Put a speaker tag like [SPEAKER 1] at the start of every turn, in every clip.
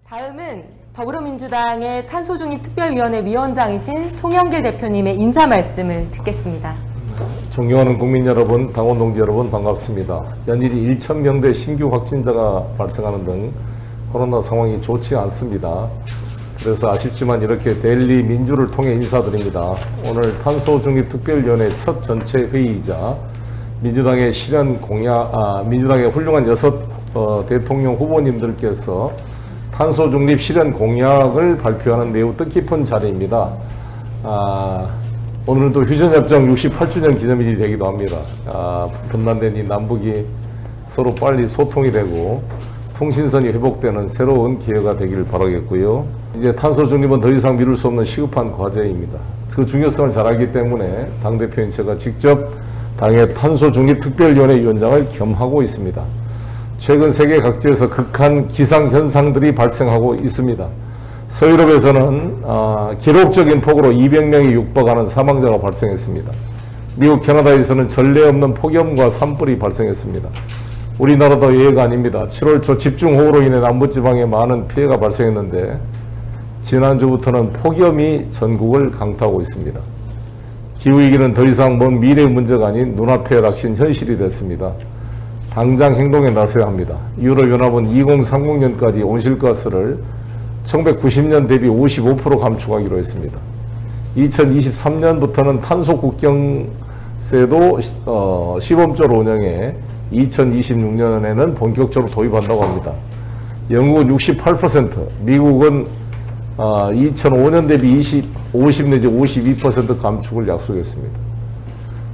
[SPEAKER 1] 다음은 더불어민주당의 탄소중립특별위원회 위원장이신 송영길 대표님의 인사 말씀을 듣겠습니다.
[SPEAKER 2] 존경하는 국민 여러분, 당원 동지 여러분 반갑습니다. 연일이 1,000명대 신규 확진자가 발생하는 등 코로나 상황이 좋지 않습니다. 그래서 아쉽지만 이렇게 데일리 민주를 통해 인사드립니다. 오늘 탄소중립특별위원회 첫 전체 회의이자 민주당의 민주당의 훌륭한 6 대통령 후보님들께서 탄소중립 실현 공약을 발표하는 매우 뜻깊은 자리입니다. 오늘은 또 휴전협정 68주년 기념일이 되기도 합니다. 분단된 이 남북이 서로 빨리 소통이 되고 통신선이 회복되는 새로운 기회가 되기를 바라겠고요. 이제 탄소중립은 더 이상 미룰 수 없는 시급한 과제입니다. 그 중요성을 잘 알기 때문에 당대표인 제가 직접 당의 탄소중립특별위원회 위원장을 겸하고 있습니다. 최근 세계 각지에서 극한 기상현상들이 발생하고 있습니다. 서유럽에서는 기록적인 폭우로 200명이 육박하는 사망자가 발생했습니다. 미국, 캐나다에서는 전례 없는 폭염과 산불이 발생했습니다. 우리나라도 예외가 아닙니다. 7월 초 집중호우로 인해 남부지방에 많은 피해가 발생했는데 지난주부터는 폭염이 전국을 강타하고 있습니다. 기후위기는 더 이상 먼 미래의 문제가 아닌 눈앞에 닥친 현실이 됐습니다. 당장 행동에 나서야 합니다. 유럽연합은 2030년까지 온실가스를 1990년 대비 55% 감축하기로 했습니다. 2023년부터는 탄소국경세도 시범적으로 운영해 2026년에는 본격적으로 도입한다고 합니다. 영국은 68%, 미국은 2005년 대비 50 내지 52% 감축을 약속했습니다.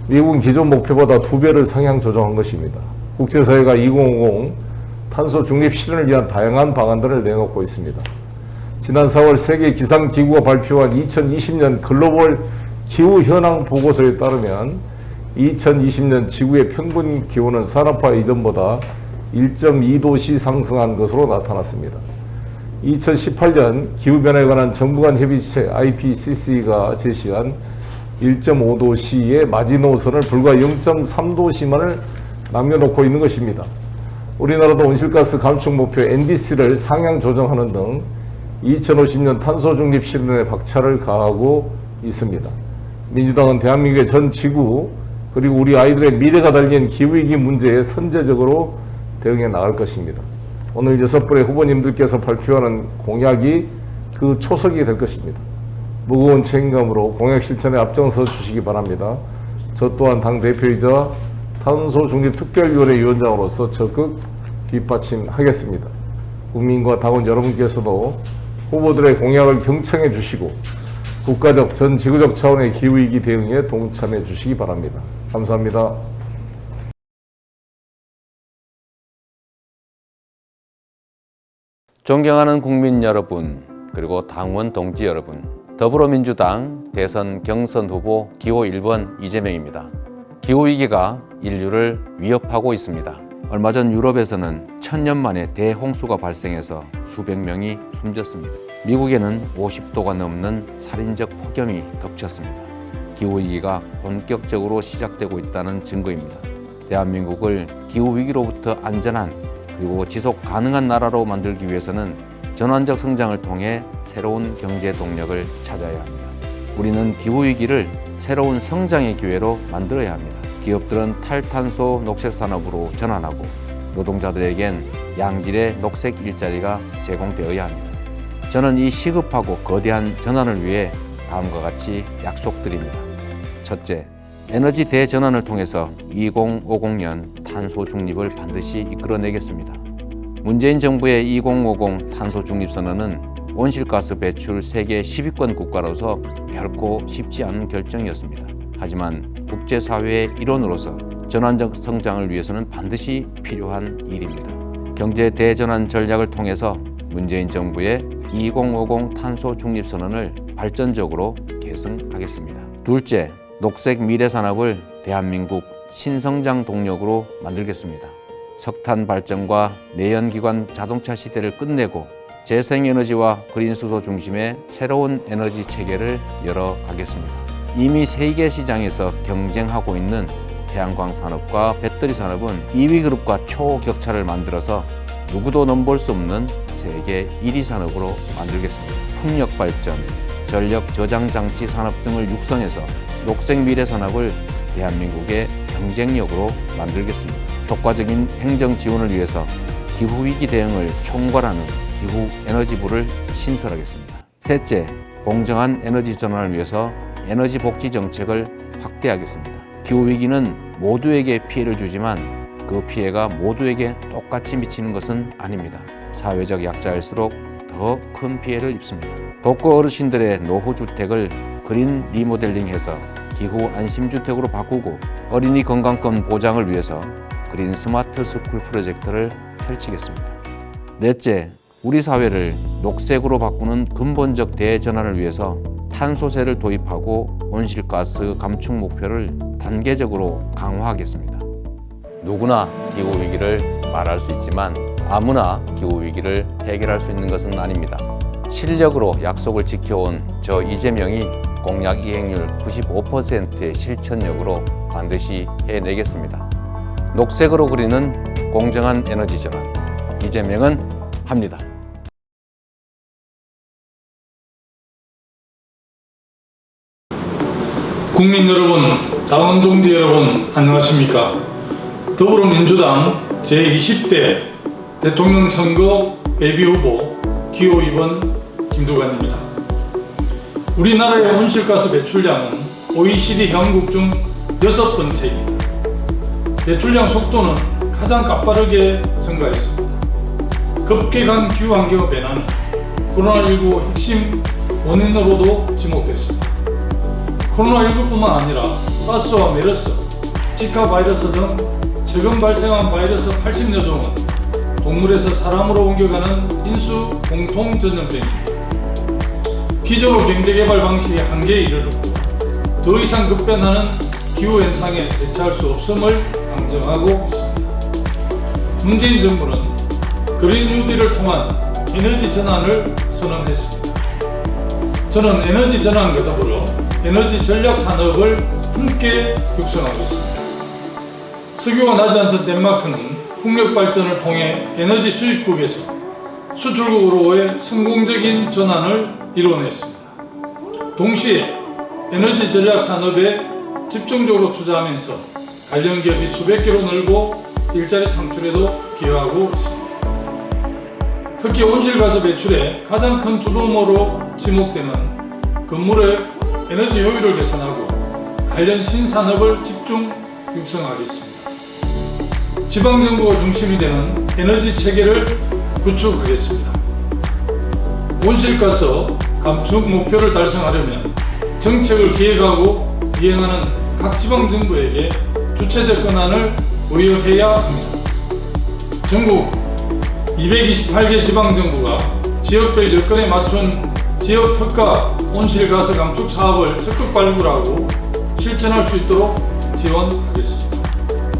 [SPEAKER 2] 미국은 기존 목표보다 2배를 상향 조정한 것입니다. 국제사회가 2050 탄소 중립 실현을 위한 다양한 방안들을 내놓고 있습니다. 지난 4월 세계기상기구가 발표한 2020년 글로벌 기후현황 보고서에 따르면 2020년 지구의 평균 기온은 산업화 이전보다 1.2도씨 상승한 것으로 나타났습니다. 2018년 기후변화에 관한 정부 간 협의체 IPCC가 제시한 1.5도씨의 마지노선을 불과 0.3도씨만을 남겨놓고 있는 것입니다. 우리나라도 온실가스 감축 목표 NDC를 상향 조정하는 등 2050년 탄소중립 실현에 박차를 가하고 있습니다. 민주당은 대한민국의 전 지구 그리고 우리 아이들의 미래가 달린 기후위기 문제에 선제적으로 대응해 나갈 것입니다. 오늘 6분의 후보님들께서 발표하는 공약이 그 초석이 될 것입니다. 무거운 책임감으로 공약 실천에 앞장서 주시기 바랍니다. 저 또한 당대표이자 탄소중립특별위원회 위원장으로서 적극 뒷받침하겠습니다. 국민과 당원 여러분께서도 후보들의 공약을 경청해 주시고 국가적, 전 지구적 차원의 기후위기 대응에 동참해 주시기 바랍니다. 감사합니다.
[SPEAKER 3] 존경하는 국민 여러분, 그리고 당원 동지 여러분, 더불어민주당 대선 경선 후보 기호 1번 이재명입니다. 기후위기가 인류를 위협하고 있습니다. 얼마 전 유럽에서는 1000년 만에 대홍수가 발생해서 수백 명이 숨졌습니다. 미국에는 50도가 넘는 살인적 폭염이 덮쳤습니다. 기후위기가 본격적으로 시작되고 있다는 증거입니다. 대한민국을 기후위기로부터 안전한 그리고 지속 가능한 나라로 만들기 위해서는 전환적 성장을 통해 새로운 경제 동력을 찾아야 합니다. 우리는 기후위기를 새로운 성장의 기회로 만들어야 합니다. 기업들은 탈탄소 녹색 산업으로 전환하고 노동자들에겐 양질의 녹색 일자리가 제공되어야 합니다. 저는 이 시급하고 거대한 전환을 위해 다음과 같이 약속드립니다. 첫째, 에너지 대전환을 통해서 2050년 탄소 중립을 반드시 이끌어내겠습니다. 문재인 정부의 2050 탄소 중립 선언은 온실가스 배출 세계 10위권 국가로서 결코 쉽지 않은 결정이었습니다. 하지만 국제사회의 일원으로서 전환적 성장을 위해서는 반드시 필요한 일입니다. 경제 대전환 전략을 통해서 문재인 정부의 2050 탄소 중립 선언을 발전적으로 계승하겠습니다. 둘째, 녹색 미래 산업을 대한민국 신성장 동력으로 만들겠습니다. 석탄 발전과 내연기관 자동차 시대를 끝내고 재생에너지와 그린수소 중심의 새로운 에너지 체계를 열어가겠습니다. 이미 세계 시장에서 경쟁하고 있는 태양광 산업과 배터리 산업은 2위 그룹과 초격차를 만들어서 누구도 넘볼 수 없는 세계 1위 산업으로 만들겠습니다. 풍력 발전, 전력 저장 장치 산업 등을 육성해서 녹색 미래 산업을 대한민국의 경쟁력으로 만들겠습니다. 효과적인 행정 지원을 위해서 기후 위기 대응을 총괄하는 기후 에너지부를 신설하겠습니다. 셋째, 공정한 에너지 전환을 위해서 에너지 복지 정책을 확대하겠습니다. 기후 위기는 모두에게 피해를 주지만 그 피해가 모두에게 똑같이 미치는 것은 아닙니다. 사회적 약자일수록 더 큰 피해를 입습니다. 독거 어르신들의 노후 주택을 그린 리모델링해서 기후 안심주택으로 바꾸고 어린이 건강권 보장을 위해서 그린 스마트 스쿨 프로젝트를 펼치겠습니다. 넷째, 우리 사회를 녹색으로 바꾸는 근본적 대전환을 위해서 탄소세를 도입하고 온실가스 감축 목표를 단계적으로 강화하겠습니다. 누구나 기후 위기를 말할 수 있지만 아무나 기후 위기를 해결할 수 있는 것은 아닙니다. 실력으로 약속을 지켜온 저 이재명이 공약 이행률 95%의 실천력으로 반드시 해내겠습니다. 녹색으로 그리는 공정한 에너지 전환, 이재명은 합니다.
[SPEAKER 4] 국민 여러분, 당원 동지 여러분, 안녕하십니까? 더불어민주당 제20대 대통령 선거 예비후보 기호 2번 김두관입니다. 우리나라의 온실가스 배출량은 OECD 형국 중 6번째입니다. 배출량 속도는 가장 가파르게 증가했습니다. 급격한 기후환경 변화는 코로나19 핵심 원인으로도 지목됐습니다. 코로나19뿐만 아니라 사스와 메르스, 지카 바이러스 등 최근 발생한 바이러스 80여 종은 동물에서 사람으로 옮겨가는 인수 공통 전염병입니다. 기존의 경제개발 방식의 한계에 이르렀고 더 이상 급변하는 기후현상에 대처할 수 없음을 강정하고 있습니다. 문재인 정부는 그린 뉴딜을 통한 에너지 전환을 선언했습니다. 저는 에너지 전환과 더불어 에너지 전략 산업을 함께 육성하겠습니다. 석유가 나지 않던 덴마크는 풍력 발전을 통해 에너지 수입국에서 수출국으로의 성공적인 전환을 이뤄냈습니다. 동시에 에너지 전략 산업에 집중적으로 투자하면서 관련 기업이 수백 개로 늘고 일자리 창출에도 기여하고 있습니다. 특히 온실가스 배출의 가장 큰 주범으로 지목되는 건물의 에너지 효율을 개선하고 관련 신산업을 집중 육성하겠습니다. 지방정부가 중심이 되는 에너지 체계를 구축하겠습니다. 온실가스 감축 목표를 달성하려면 정책을 기획하고 이행하는 각 지방정부에게 주체적 권한을 부여해야 합니다. 전국 228개 지방정부가 지역별 여건에 맞춘 지역 특화 온실가스 감축 사업을 적극 발굴하고 실천할 수 있도록 지원하겠습니다.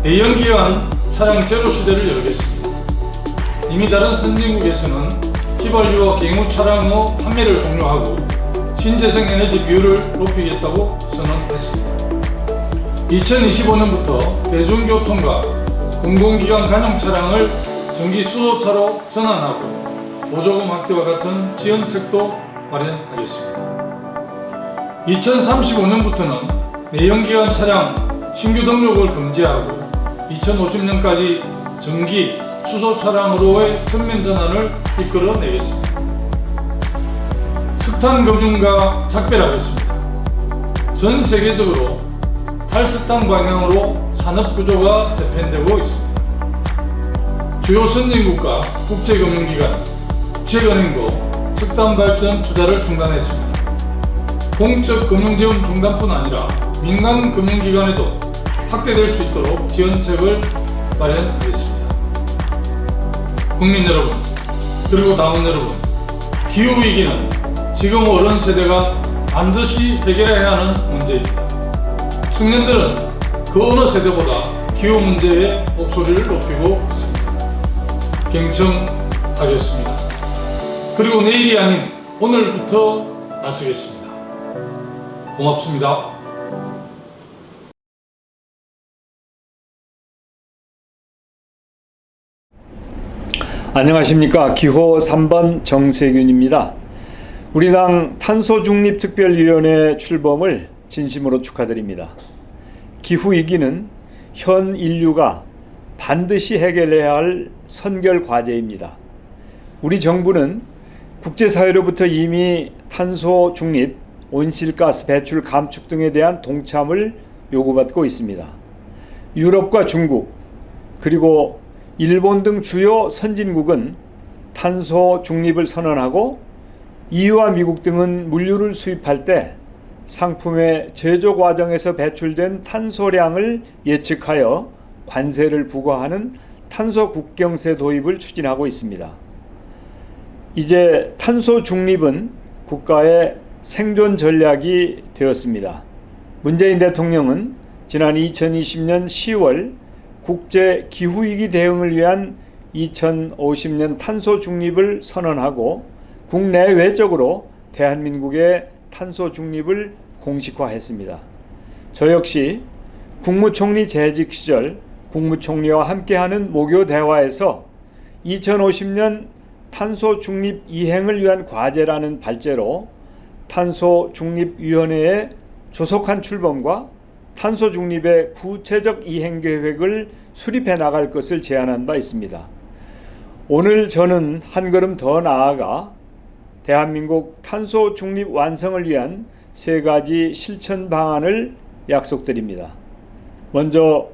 [SPEAKER 4] 내연기관 차량 제로 시대를 열겠습니다. 이미 다른 선진국에서는 휘발유와 경유 차량의 판매를 종료하고 신재생 에너지 비율을 높이겠다고 선언했습니다. 2025년부터 대중교통과 공공기관 관용 차량을 전기 수소차로 전환하고 보조금 확대와 같은 지원책도 마련하겠습니다. 2035년부터는 내연기관 차량 신규 등록을 금지하고 2050년까지 전기, 수소 차량으로의 전면 전환을 이끌어내겠습니다. 석탄 금융과 작별하겠습니다. 전 세계적으로 탈석탄 방향으로 산업 구조가 재편되고 있습니다. 주요 선진국과 국제금융기관, 국책은행도 석탄 발전 투자를 중단했습니다. 공적 금융지원 중단뿐 아니라 민간 금융기관에도 확대될 수 있도록 지원책을 마련하겠습니다. 국민 여러분, 그리고 당원 여러분, 기후위기는 지금 어른 세대가 반드시 해결해야 하는 문제입니다. 청년들은 그 어느 세대보다 기후 문제에 목소리를 높이고 있습니다. 경청하겠습니다. 그리고 내일이 아닌 오늘부터 나서겠습니다. 고맙습니다.
[SPEAKER 5] 안녕하십니까. 기호 3번 정세균입니다. 우리 당 탄소중립특별위원회 출범을 진심으로 축하드립니다. 기후위기는 현 인류가 반드시 해결해야 할 선결 과제입니다. 우리 정부는 국제사회로부터 이미 탄소 중립, 온실가스 배출 감축 등에 대한 동참을 요구받고 있습니다. 유럽과 중국, 그리고 일본 등 주요 선진국은 탄소 중립을 선언하고 EU와 미국 등은 물류를 수입할 때 상품의 제조 과정에서 배출된 탄소량을 예측하여 관세를 부과하는 탄소 국경세 도입을 추진하고 있습니다. 이제 탄소 중립은 국가의 생존 전략이 되었습니다. 문재인 대통령은 지난 2020년 10월 국제 기후위기 대응을 위한 2050년 탄소 중립을 선언하고 국내외적으로 대한민국의 탄소 중립을 공식화했습니다. 저 역시 국무총리 재직 시절 국무총리와 함께하는 모교 대화에서 2050년 탄소 중립 이행을 위한 과제라는 발제로 탄소 중립위원회의 조속한 출범과 탄소 중립의 구체적 이행 계획을 수립해 나갈 것을 제안한 바 있습니다. 오늘 저는 한 걸음 더 나아가 대한민국 탄소 중립 완성을 위한 3가지 실천 방안을 약속드립니다. 먼저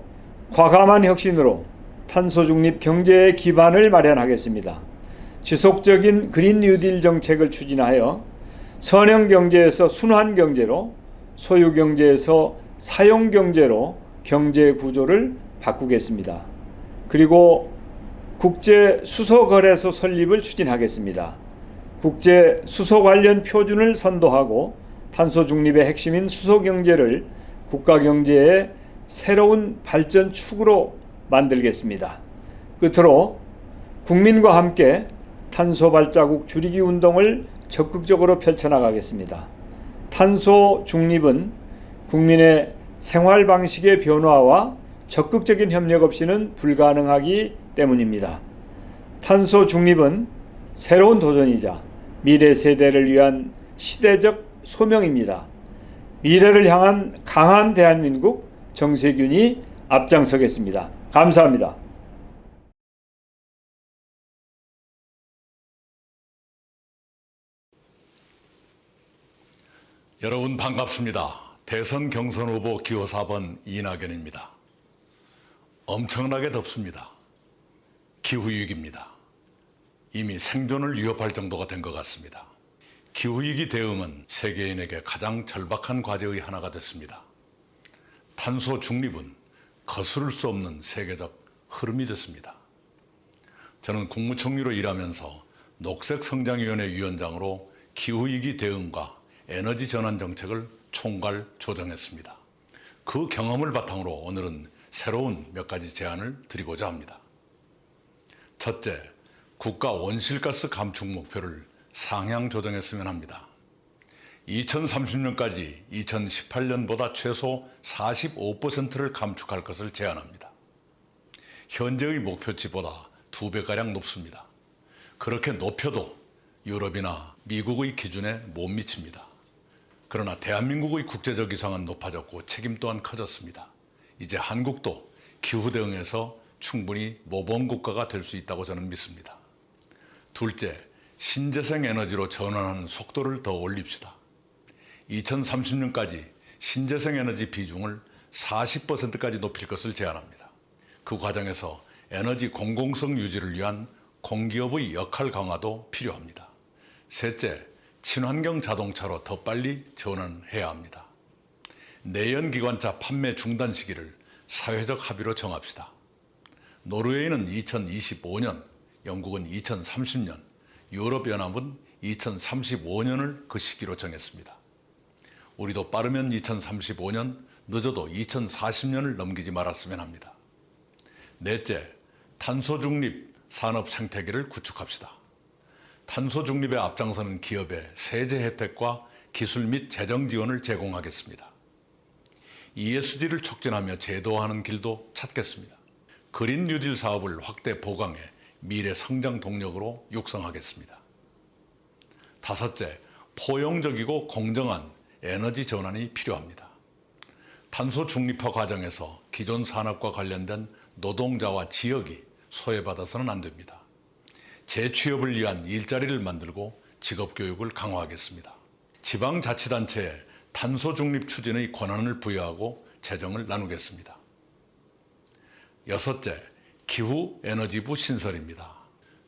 [SPEAKER 5] 과감한 혁신으로 탄소 중립 경제의 기반을 마련하겠습니다. 지속적인 그린 뉴딜 정책을 추진하여 선형 경제에서 순환 경제로, 소유 경제에서 사용 경제로 경제 구조를 바꾸겠습니다. 그리고 국제 수소 거래소 설립을 추진하겠습니다. 국제 수소 관련 표준을 선도하고 탄소 중립의 핵심인 수소 경제를 국가 경제의 새로운 발전 축으로 만들겠습니다. 끝으로 국민과 함께 탄소 발자국 줄이기 운동을 적극적으로 펼쳐나가겠습니다. 탄소 중립은 국민의 생활 방식의 변화와 적극적인 협력 없이는 불가능하기 때문입니다. 탄소 중립은 새로운 도전이자 미래 세대를 위한 시대적 소명입니다. 미래를 향한 강한 대한민국 정세균이 앞장서겠습니다. 감사합니다.
[SPEAKER 6] 여러분 반갑습니다. 대선 경선 후보 기호 4번 이낙연입니다. 엄청나게 덥습니다. 기후위기입니다. 이미 생존을 위협할 정도가 된 것 같습니다. 기후위기 대응은 세계인에게 가장 절박한 과제의 하나가 됐습니다. 탄소 중립은 거스를 수 없는 세계적 흐름이 됐습니다. 저는 국무총리로 일하면서 녹색성장위원회 위원장으로 기후위기 대응과 에너지 전환 정책을 총괄 조정했습니다. 그 경험을 바탕으로 오늘은 새로운 몇 가지 제안을 드리고자 합니다. 첫째, 국가 온실가스 감축 목표를 상향 조정했으면 합니다. 2030년까지 2018년보다 최소 45%를 감축할 것을 제안합니다. 현재의 목표치보다 2배가량 높습니다. 그렇게 높여도 유럽이나 미국의 기준에 못 미칩니다. 그러나 대한민국의 국제적 위상은 높아졌고 책임 또한 커졌습니다. 이제 한국도 기후 대응에서 충분히 모범 국가가 될 수 있다고 저는 믿습니다. 둘째, 신재생 에너지로 전환하는 속도를 더 올립시다. 2030년까지 신재생 에너지 비중을 40%까지 높일 것을 제안합니다. 그 과정에서 에너지 공공성 유지를 위한 공기업의 역할 강화도 필요합니다. 셋째, 친환경 자동차로 더 빨리 전환해야 합니다. 내연기관차 판매 중단 시기를 사회적 합의로 정합시다. 노르웨이는 2025년, 영국은 2030년, 유럽연합은 2035년을 그 시기로 정했습니다. 우리도 빠르면 2035년, 늦어도 2040년을 넘기지 말았으면 합니다. 넷째, 탄소 중립 산업 생태계를 구축합시다. 탄소 중립에 앞장서는 기업에 세제 혜택과 기술 및 재정 지원을 제공하겠습니다. ESG를 촉진하며 제도화하는 길도 찾겠습니다. 그린 뉴딜 사업을 확대 보강해 미래 성장 동력으로 육성하겠습니다. 다섯째, 포용적이고 공정한 에너지 전환이 필요합니다. 탄소 중립화 과정에서 기존 산업과 관련된 노동자와 지역이 소외받아서는 안 됩니다. 재취업을 위한 일자리를 만들고 직업교육을 강화하겠습니다. 지방자치단체에 탄소 중립 추진의 권한을 부여하고 재정을 나누겠습니다. 여섯째, 기후에너지부 신설입니다.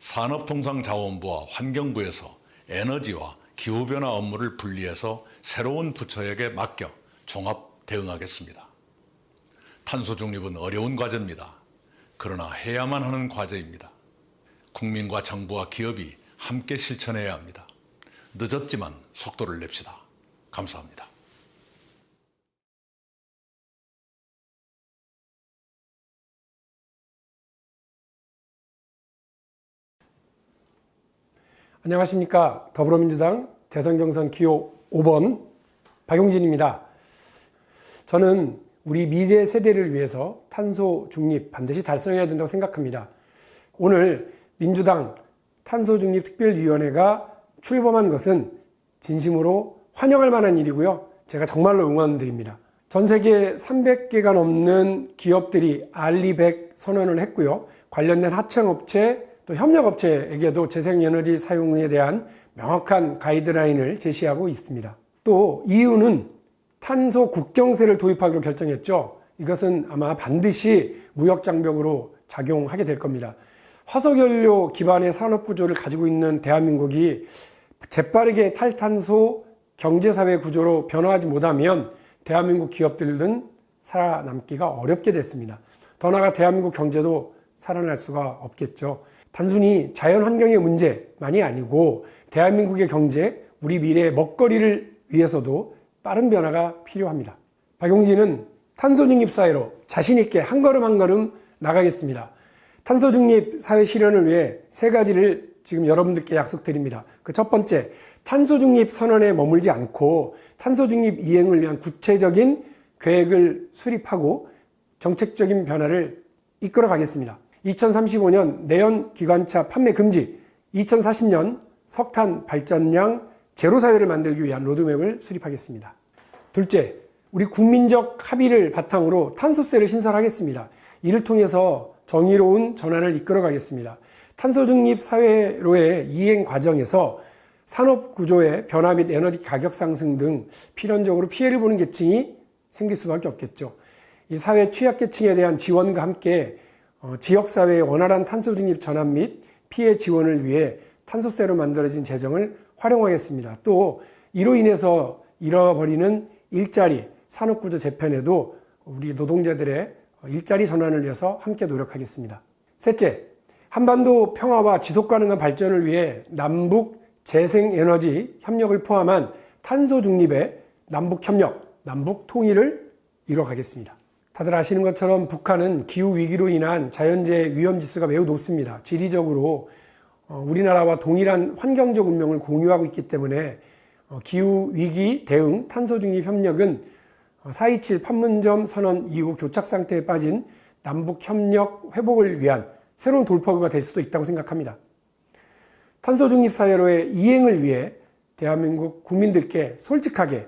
[SPEAKER 6] 산업통상자원부와 환경부에서 에너지와 기후변화 업무를 분리해서 새로운 부처에게 맡겨 종합 대응하겠습니다. 탄소 중립은 어려운 과제입니다. 그러나 해야만 하는 과제입니다. 국민과 정부와 기업이 함께 실천해야 합니다. 늦었지만 속도를 냅시다. 감사합니다.
[SPEAKER 7] 안녕하십니까. 더불어민주당 대선경선 기호 5번 박용진입니다. 저는 우리 미래 세대를 위해서 탄소 중립 반드시 달성해야 된다고 생각합니다. 오늘 민주당 탄소중립특별위원회가 출범한 것은 진심으로 환영할 만한 일이고요. 제가 정말로 응원드립니다. 전 세계 300개가 넘는 기업들이 알리100 선언을 했고요. 관련된 하청업체 또 협력업체에게도 재생에너지 사용에 대한 명확한 가이드라인을 제시하고 있습니다. 또 EU는 탄소 국경세를 도입하기로 결정했죠. 이것은 아마 반드시 무역장벽으로 작용하게 될 겁니다. 화석연료 기반의 산업구조를 가지고 있는 대한민국이 재빠르게 탈탄소 경제사회 구조로 변화하지 못하면 대한민국 기업들은 살아남기가 어렵게 됐습니다. 더 나아가 대한민국 경제도 살아날 수가 없겠죠. 단순히 자연환경의 문제만이 아니고 대한민국의 경제, 우리 미래의 먹거리를 위해서도 빠른 변화가 필요합니다. 박용진은 탄소중립 사회로 자신있게 한 걸음 한 걸음 나가겠습니다. 탄소중립 사회 실현을 위해 3가지를 지금 여러분들께 약속드립니다. 그 첫 번째, 탄소중립 선언에 머물지 않고 탄소중립 이행을 위한 구체적인 계획을 수립하고 정책적인 변화를 이끌어 가겠습니다. 2035년 내연 기관차 판매 금지, 2040년 석탄 발전량 제로 사회를 만들기 위한 로드맵을 수립하겠습니다. 둘째, 우리 국민적 합의를 바탕으로 탄소세를 신설하겠습니다. 이를 통해서 정의로운 전환을 이끌어 가겠습니다. 탄소중립 사회로의 이행 과정에서 산업 구조의 변화 및 에너지 가격 상승 등 필연적으로 피해를 보는 계층이 생길 수밖에 없겠죠. 이 사회 취약계층에 대한 지원과 함께 지역사회의 원활한 탄소중립 전환 및 피해 지원을 위해 탄소세로 만들어진 재정을 활용하겠습니다. 또 이로 인해서 잃어버리는 일자리, 산업구조 재편에도 우리 노동자들의 일자리 전환을 위해서 함께 노력하겠습니다. 셋째, 한반도 평화와 지속가능한 발전을 위해 남북 재생에너지 협력을 포함한 탄소 중립의 남북 협력, 남북 통일을 이뤄가겠습니다. 다들 아시는 것처럼 북한은 기후위기로 인한 자연재해 위험지수가 매우 높습니다. 지리적으로 우리나라와 동일한 환경적 운명을 공유하고 있기 때문에 기후위기 대응 탄소중립 협력은 4.27 판문점 선언 이후 교착 상태에 빠진 남북 협력 회복을 위한 새로운 돌파구가 될 수도 있다고 생각합니다. 탄소중립 사회로의 이행을 위해 대한민국 국민들께 솔직하게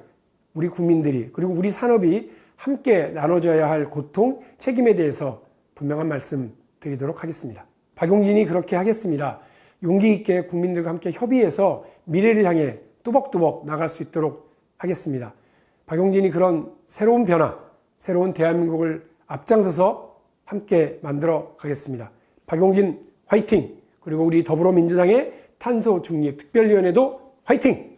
[SPEAKER 7] 우리 국민들이 그리고 우리 산업이 함께 나눠져야 할 고통, 책임에 대해서 분명한 말씀 드리도록 하겠습니다. 박용진이 그렇게 하겠습니다. 용기 있게 국민들과 함께 협의해서 미래를 향해 뚜벅뚜벅 나갈 수 있도록 하겠습니다. 박용진이 그런 새로운 변화, 새로운 대한민국을 앞장서서 함께 만들어 가겠습니다. 박용진 화이팅! 그리고 우리 더불어민주당의 탄소중립특별위원회도 화이팅!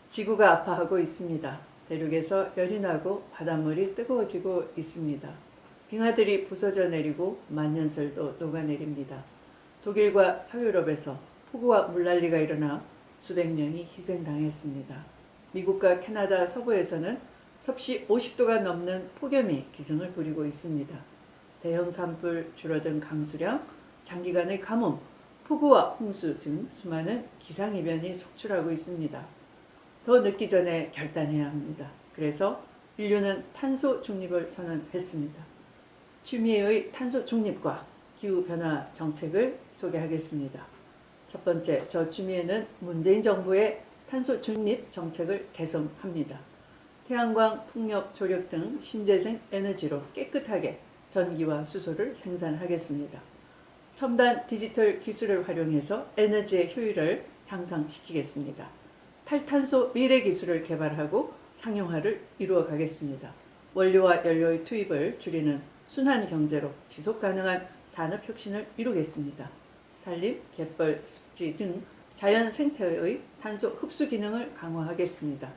[SPEAKER 8] 지구가 아파하고 있습니다. 대륙에서 열이 나고 바닷물이 뜨거워지고 있습니다. 빙하들이 부서져 내리고 만년설도 녹아내립니다. 독일과 서유럽에서 폭우와 물난리가 일어나 수백 명이 희생당했습니다. 미국과 캐나다 서부에서는 섭씨 50도가 넘는 폭염이 기승을 부리고 있습니다. 대형 산불, 줄어든 강수량, 장기간의 가뭄, 폭우와 홍수 등 수많은 기상이변이 속출하고 있습니다. 더 늦기 전에 결단해야 합니다. 그래서 인류는 탄소 중립을 선언했습니다. 추미애의 탄소 중립과 기후변화 정책을 소개하겠습니다. 첫 번째, 저 추미애는 문재인 정부의 탄소 중립 정책을 개선합니다. 태양광, 풍력, 조력 등 신재생 에너지로 깨끗하게 전기와 수소를 생산하겠습니다. 첨단 디지털 기술을 활용해서 에너지의 효율을 향상시키겠습니다. 탈탄소 미래 기술을 개발하고 상용화를 이루어 가겠습니다. 원료와 연료의 투입을 줄이는 순환 경제로 지속 가능한 산업 혁신을 이루겠습니다. 산림, 갯벌, 습지 등 자연 생태의 탄소 흡수 기능을 강화하겠습니다.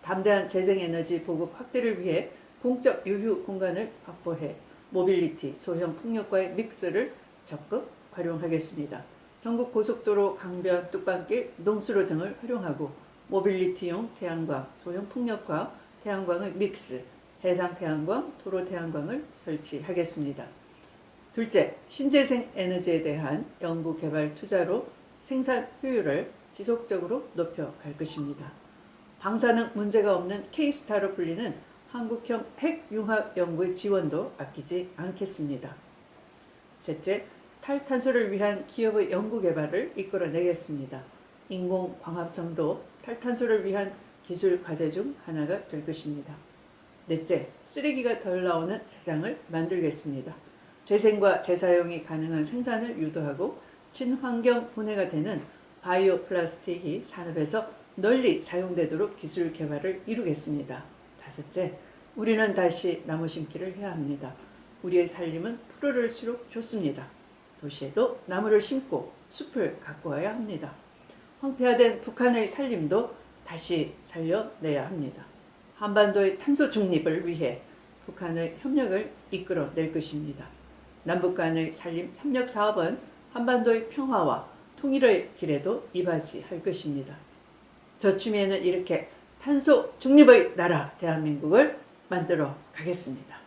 [SPEAKER 8] 담대한 재생에너지 보급 확대를 위해 공적 유휴 공간을 확보해 모빌리티, 소형 풍력과의 믹스를 적극 활용하겠습니다. 전국 고속도로, 강변, 뚝방길, 농수로 등을 활용하고 모빌리티용 태양광, 소형 풍력과 태양광의 믹스, 해상 태양광, 도로 태양광을 설치하겠습니다. 둘째, 신재생 에너지에 대한 연구 개발 투자로 생산 효율을 지속적으로 높여갈 것입니다. 방사능 문제가 없는 K스타로 불리는 한국형 핵융합 연구의 지원도 아끼지 않겠습니다. 셋째, 탈탄소를 위한 기업의 연구 개발을 이끌어내겠습니다. 인공광합성도 탈탄소를 위한 기술 과제 중 하나가 될 것입니다. 넷째, 쓰레기가 덜 나오는 세상을 만들겠습니다. 재생과 재사용이 가능한 생산을 유도하고 친환경 분해가 되는 바이오 플라스틱이 산업에서 널리 사용되도록 기술 개발을 이루겠습니다. 다섯째, 우리는 다시 나무 심기를 해야 합니다. 우리의 살림은 푸르를수록 좋습니다. 도시에도 나무를 심고 숲을 가꾸어야 합니다. 황폐화된 북한의 살림도 다시 살려내야 합니다. 한반도의 탄소 중립을 위해 북한의 협력을 이끌어낼 것입니다. 남북 간의 산림 협력 사업은 한반도의 평화와 통일의 길에도 이바지할 것입니다. 저 추미애는 이렇게 탄소 중립의 나라 대한민국을 만들어 가겠습니다.